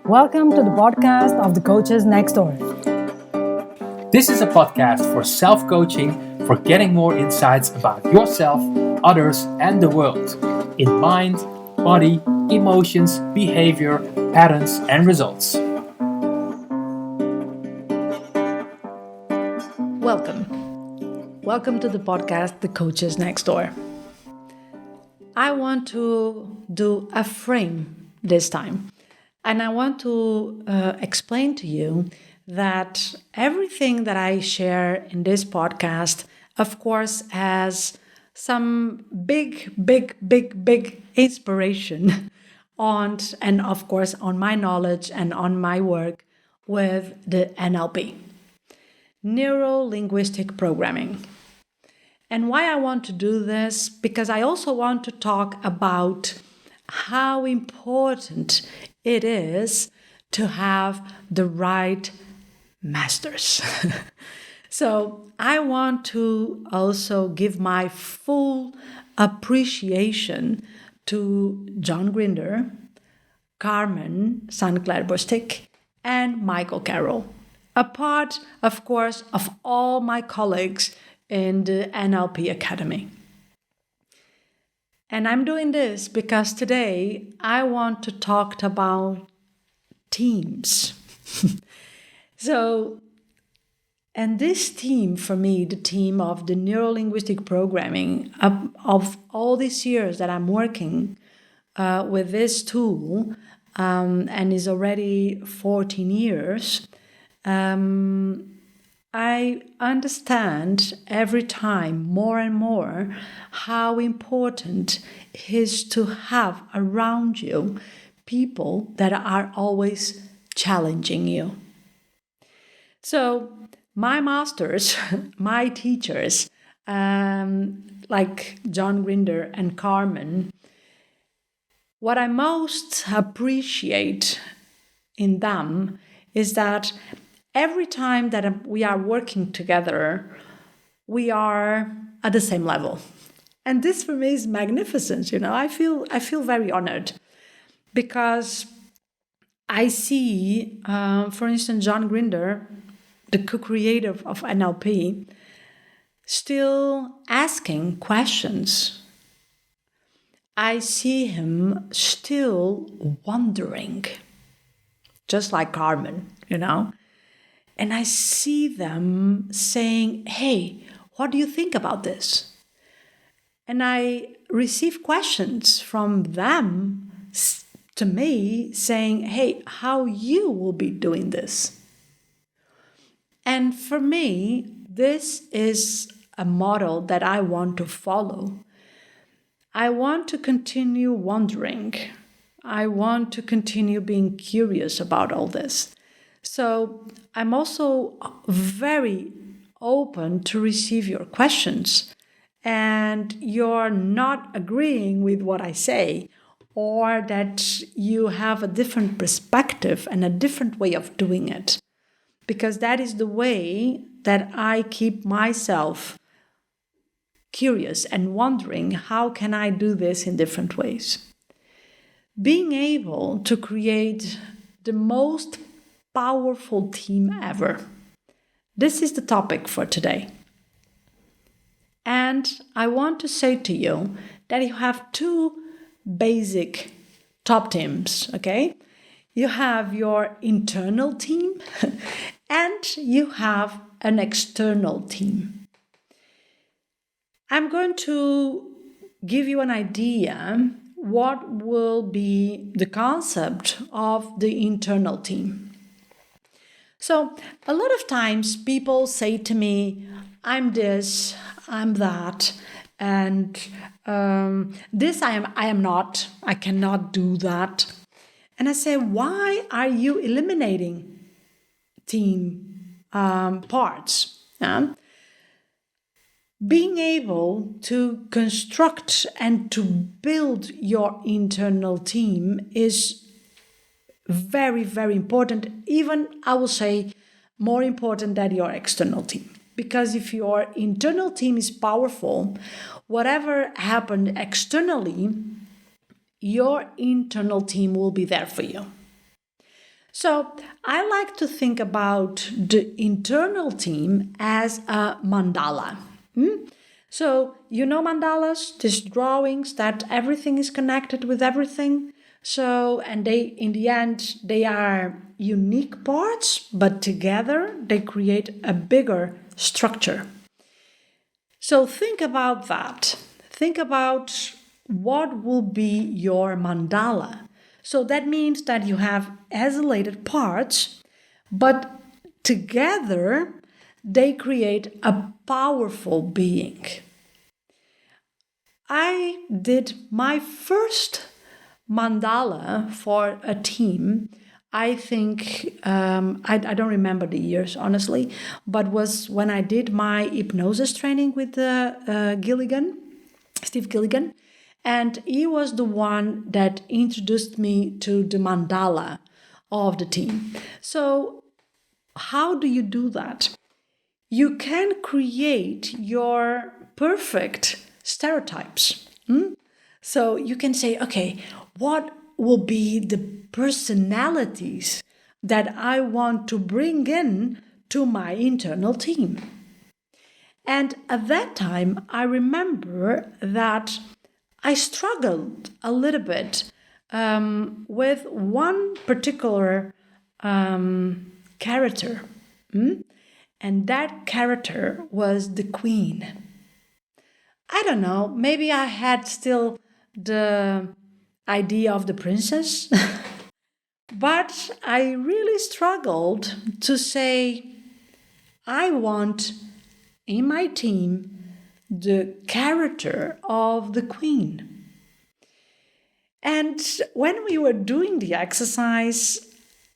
Welcome to the podcast of the coaches next door. This is a podcast for self-coaching, for getting more insights about yourself, others, and the world in mind, body, emotions, behavior, patterns, and results. Welcome to the podcast, The Coaches Next Door. I want to do a frame this time. And I want to explain to you that everything that I share in this podcast, of course, has some big inspiration and of course, on my knowledge and on my work with the NLP, neuro-linguistic programming. And why I want to do this? Because I also want to talk about how important it is to have the right masters. So I want to also give my full appreciation to John Grinder, Carmen Sinclair-Bostic, and Michael Carroll, a part, of course, of all my colleagues in the NLP Academy. And I'm doing this because today I want to talk about teams. And this team, for me, the team of the neuro-linguistic programming, of all these years that I'm working with this tool, and is already 14 years, I understand every time more and more how important it is to have around you people that are always challenging you. So my masters, my teachers, like John Grinder and Carmen, what I most appreciate in them is that every time that we are working together, we are at the same level. And this for me is magnificent. I feel very honored because I see, for instance, John Grinder, the co-creator of NLP, still asking questions. I see him still wondering, just like Carmen, And I see them saying, hey, what do you think about this? And I receive questions from them to me saying, hey, how you will be doing this? And for me, this is a model that I want to follow. I want to continue wondering. I want to continue being curious about all this. So I'm also very open to receive your questions, and you're not agreeing with what I say, or that you have a different perspective and a different way of doing it, because that is the way that I keep myself curious and wondering, how can I do this in different ways? Being able to create the most powerful team ever. This is the topic for today. And I want to say to you that you have two basic top teams, okay? You have your internal team and you have an external team. I'm going to give you an idea what will be the concept of the internal team. So a lot of times people say to me, I'm this, I'm that, and this I am not, I cannot do that. And I say, why are you eliminating team parts? Being able to construct and to build your internal team is very, very important. Even, I will say, more important than your external team. Because if your internal team is powerful, whatever happened externally, your internal team will be there for you. So I like to think about the internal team as a mandala. So, mandalas, these drawings that everything is connected with everything. So, and in the end, they are unique parts, but together they create a bigger structure. So, think about that. Think about what will be your mandala. So, that means that you have isolated parts, but together they create a powerful being. I did my first mandala for a team. I think, I don't remember the years, honestly, but was when I did my hypnosis training with Steve Gilligan. And he was the one that introduced me to the mandala of the team. So, how do you do that? You can create your perfect stereotypes. So you can say, okay, what will be the personalities that I want to bring in to my internal team? And at that time, I remember that I struggled a little bit with one particular character. And that character was the queen. I don't know, maybe I had still the idea of the princess, but I really struggled to say, I want in my team the character of the queen. And when we were doing the exercise,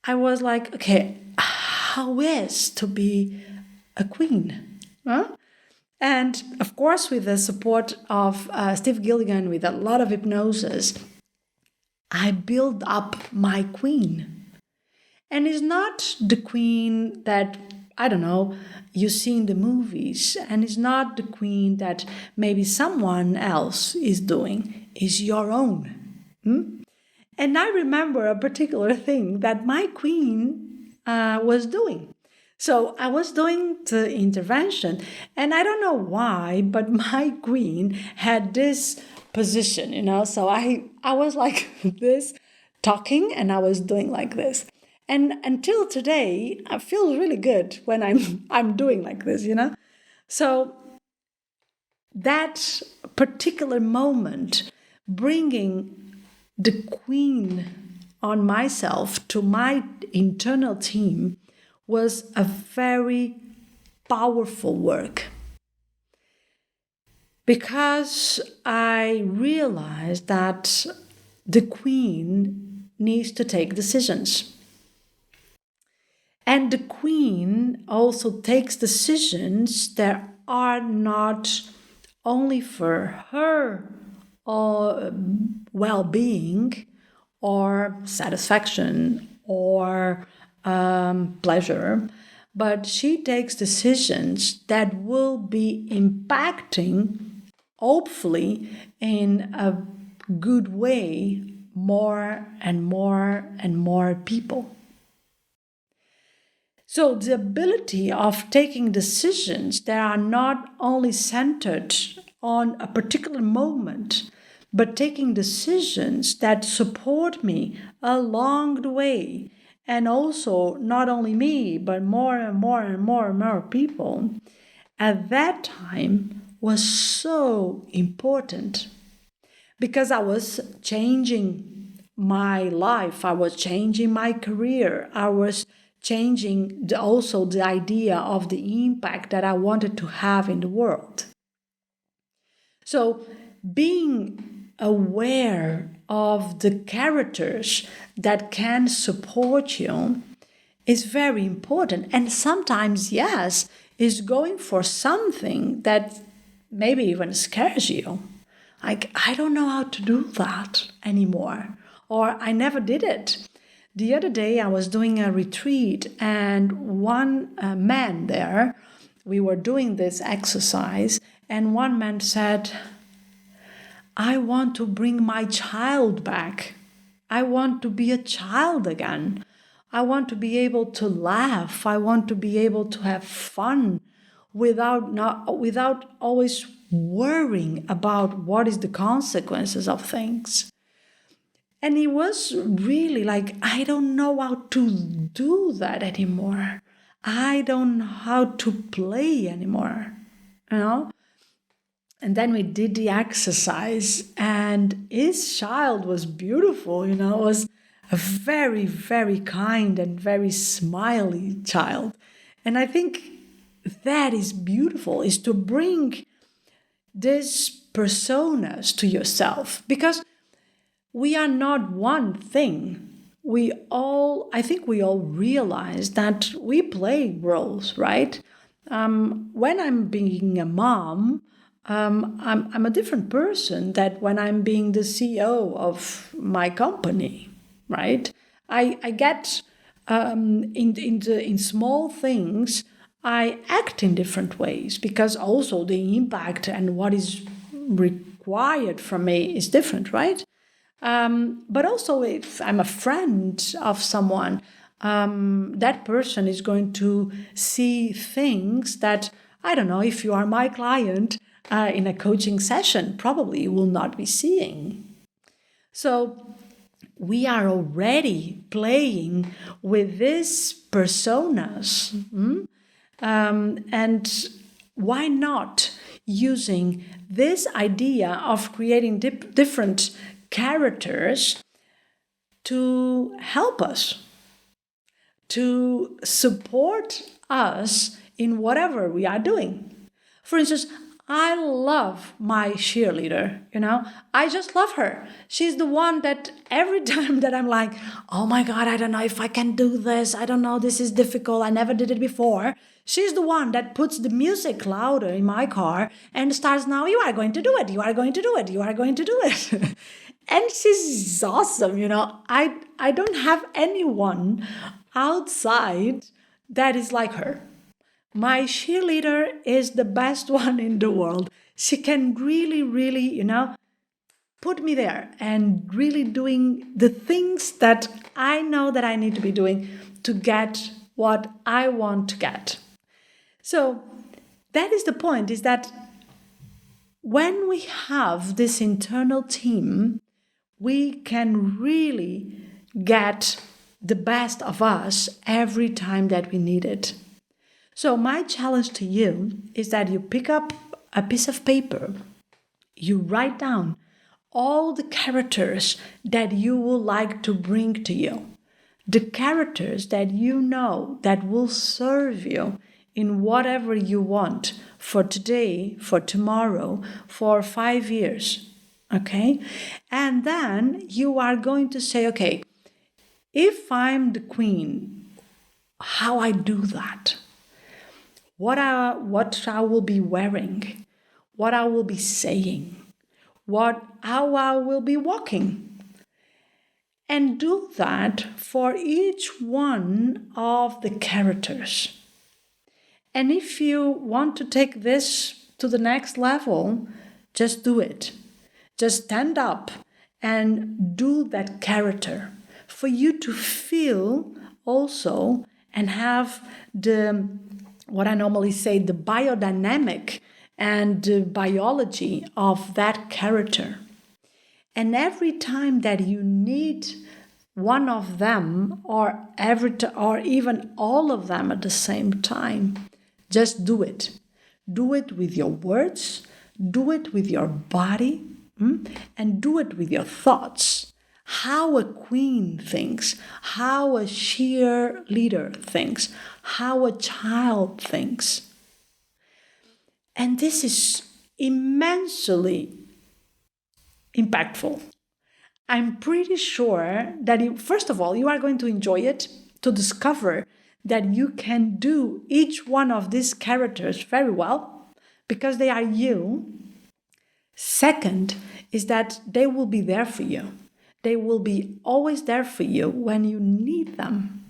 I was like, okay, how is to be a queen? Huh? And of course, with the support of Steve Gilligan, with a lot of hypnosis, I built up my queen. And it's not the queen that, I don't know, you see in the movies, and it's not the queen that maybe someone else is doing. It's your own. And I remember a particular thing that my queen was doing. So I was doing the intervention, and I don't know why, but my queen had this position, So I was like this, talking, and I was doing like this. And until today, I feel really good when I'm doing like this, So that particular moment, bringing the queen on myself to my internal team, was a very powerful work, because I realized that the queen needs to take decisions. And the queen also takes decisions that are not only for her well-being or satisfaction or pleasure, but she takes decisions that will be impacting, hopefully, in a good way, more and more and more people. So the ability of taking decisions that are not only centered on a particular moment, but taking decisions that support me along the way, and also not only me, but more and more and more and more people, at that time was so important, because I was changing my life, I was changing my career, I was changing also the idea of the impact that I wanted to have in the world. So being aware of the characters that can support you is very important. And sometimes, yes, is going for something that maybe even scares you. Like, I don't know how to do that anymore, or I never did it. The other day I was doing a retreat, and one man there, we were doing this exercise, and one man said, I want to bring my child back. I want to be a child again. I want to be able to laugh. I want to be able to have fun without always worrying about what is the consequences of things. And it was really like, I don't know how to do that anymore. I don't know how to play anymore, you know? And then we did the exercise, and his child was beautiful, it was a very, very kind and very smiley child. And I think that is beautiful, is to bring these personas to yourself, because we are not one thing. I think we all realize that we play roles, right? When I'm being a mom, I'm a different person than when I'm being the CEO of my company, right? I get in small things, I act in different ways, because also the impact and what is required from me is different, right? But also, if I'm a friend of someone, that person is going to see things that, I don't know, if you are my client in a coaching session, probably you will not be seeing. So we are already playing with these personas. And why not using this idea of creating different characters to help us, to support us in whatever we are doing? For instance, I love my cheerleader, I just love her. She's the one that every time that I'm like, oh my God, I don't know if I can do this. I don't know, this is difficult. I never did it before. She's the one that puts the music louder in my car and starts, now you are going to do it. You are going to do it. You are going to do it. And she's awesome, I don't have anyone outside that is like her. My cheerleader is the best one in the world. She can really, really, put me there and really doing the things that I know that I need to be doing to get what I want to get. So that is the point, is that when we have this internal team, we can really get the best of us every time that we need it. So my challenge to you is that you pick up a piece of paper, you write down all the characters that you would like to bring to you, the characters that you know that will serve you in whatever you want for today, for tomorrow, for 5 years, okay? And then you are going to say, okay, if I'm the queen, how I do that? What I will be wearing, what I will be saying, how I will be walking. And do that for each one of the characters. And if you want to take this to the next level, just do it. Just stand up and do that character for you to feel also and have what I normally say, the biodynamic and the biology of that character. And every time that you need one of them, or even all of them at the same time, just do it. Do it with your words, do it with your body, and do it with your thoughts. How a queen thinks, how a cheerleader thinks, how a child thinks. And this is immensely impactful. I'm pretty sure that first of all, you are going to enjoy it, to discover that you can do each one of these characters very well because they are you. Second is that they will be there for you. They will be always there for you when you need them.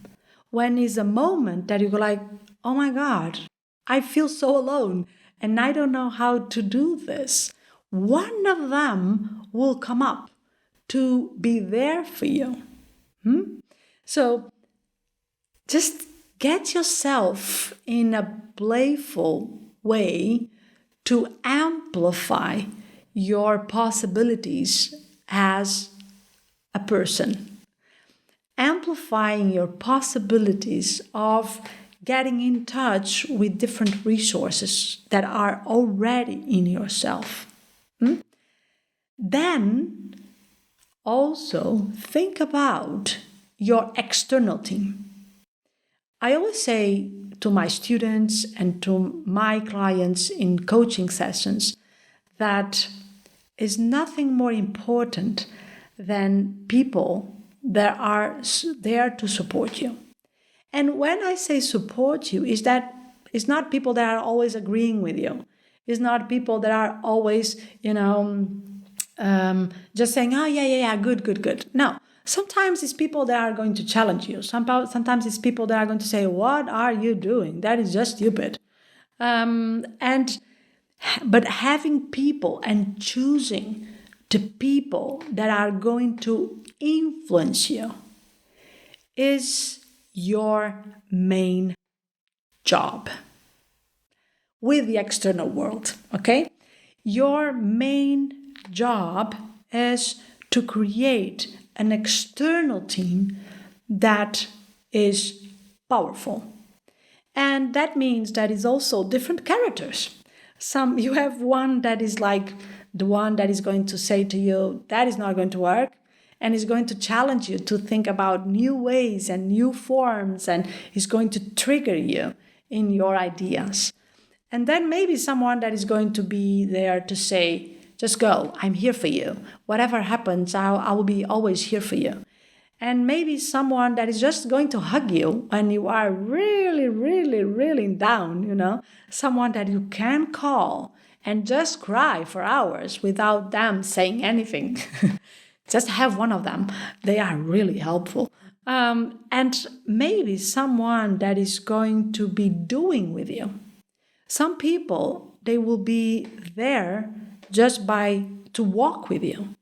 When is a moment that you go like, oh my God, I feel so alone and I don't know how to do this. One of them will come up to be there for you. So just get yourself in a playful way to amplify your possibilities as a person. Amplifying your possibilities of getting in touch with different resources that are already in yourself. Then also think about your external team. I always say to my students and to my clients in coaching sessions that is nothing more important than people that are there to support you. And when I say support you, is that it's not people that are always agreeing with you. It's not people that are always, just saying, oh, yeah, good. No, sometimes it's people that are going to challenge you. Sometimes it's people that are going to say, what are you doing? That is just stupid. But having people and choosing the people that are going to influence you is your main job with the external world, okay? Your main job is to create an external team that is powerful. And that means that is also different characters. You have one that is like the one that is going to say to you, that is not going to work, and is going to challenge you to think about new ways and new forms, and is going to trigger you in your ideas. And then maybe someone that is going to be there to say, just go, I'm here for you. Whatever happens, I will be always here for you. And maybe someone that is just going to hug you when you are really, really, really down, someone that you can call and just cry for hours without them saying anything. Just have one of them. They are really helpful. And maybe someone that is going to be doing with you. Some people, they will be there just to walk with you.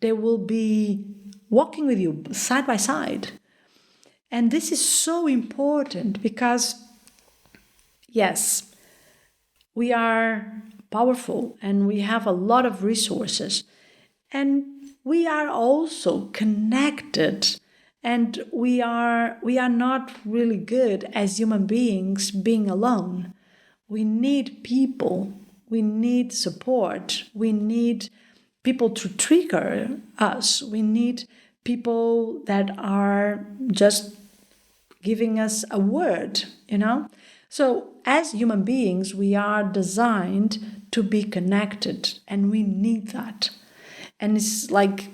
They will be walking with you side by side. And this is so important because, yes, we are powerful and we have a lot of resources. And we are also connected, and we are not really good as human beings being alone. We need people, we need support, we need people to trigger us, we need people that are just giving us a word, So as human beings, we are designed to be connected, and we need that. And it's like,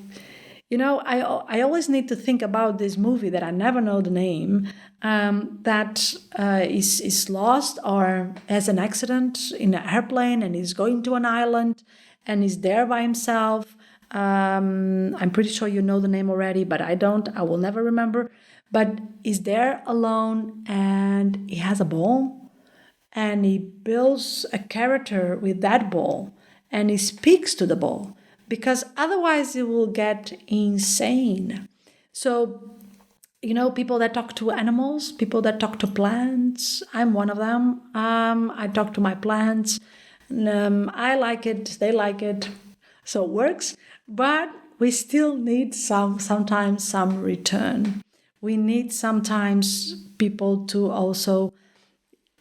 I always need to think about this movie that I never know the name, that is lost or has an accident in an airplane and is going to an island and is there by himself. I'm pretty sure you know the name already, but I don't. I will never remember. But he's there alone and he has a ball and he builds a character with that ball and he speaks to the ball, because otherwise it will get insane. So, people that talk to animals, people that talk to plants, I'm one of them. I talk to my plants. I like it, they like it, so it works. But we still need sometimes some return. We need sometimes people to also,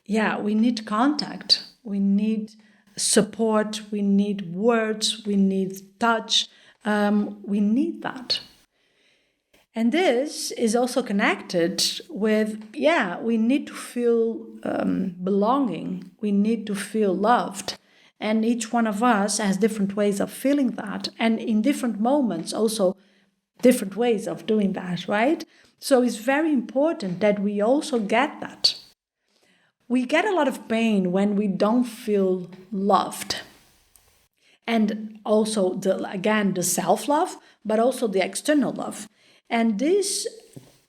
we need contact. We need support, we need words, we need touch, we need that. And this is also connected with, we need to feel belonging, we need to feel loved. And each one of us has different ways of feeling that, and in different moments also different ways of doing that, right? So it's very important that we also get that. We get a lot of pain when we don't feel loved. And also, the self-love, but also the external love. And these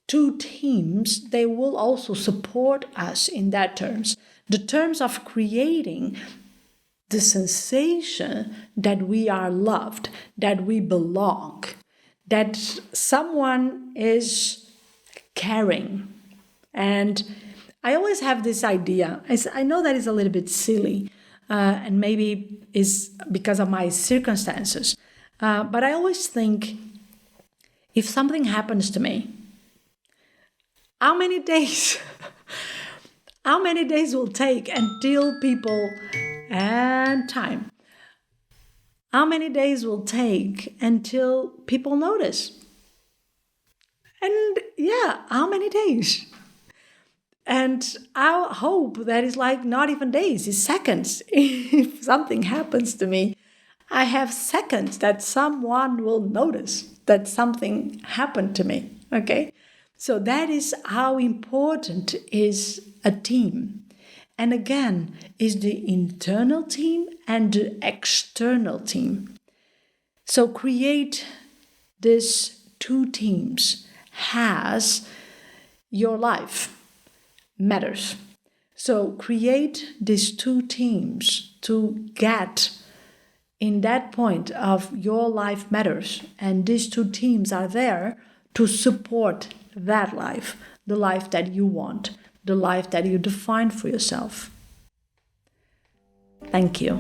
two teams, they will also support us in that terms. The terms of creating the sensation that we are loved, that we belong, that someone is caring And I always have this idea. I know that is a little bit silly, and maybe is because of my circumstances. But I always think, if something happens to me, how many days will take until people and time? How many days will take until people notice? And how many days? And I hope that is like not even days, it's seconds. If something happens to me, I have seconds that someone will notice that something happened to me, okay? So that is how important is a team. And again, is the internal team and the external team. So create these two teams has your life matters. So create these two teams to get in that point of your life matters. And these two teams are there to support that life, the life that you want, the life that you define for yourself. Thank you.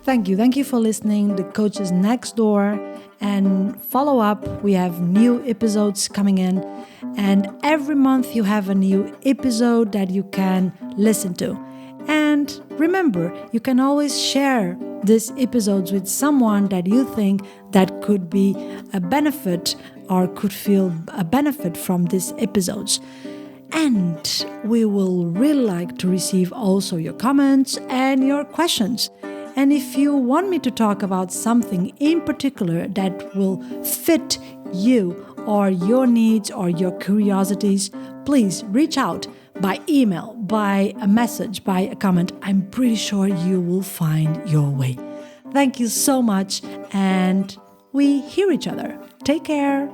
Thank you. Thank you for listening. The Coach is next door. And follow up. We have new episodes coming in. And every month you have a new episode that you can listen to. And remember, you can always share these episodes with someone that you think that could be a benefit or could feel a benefit from these episodes. And we will really like to receive also your comments and your questions. And if you want me to talk about something in particular that will fit you or your needs or your curiosities, please reach out by email, by a message, by a comment. I'm pretty sure you will find your way. Thank you so much, and we hear each other. Take care.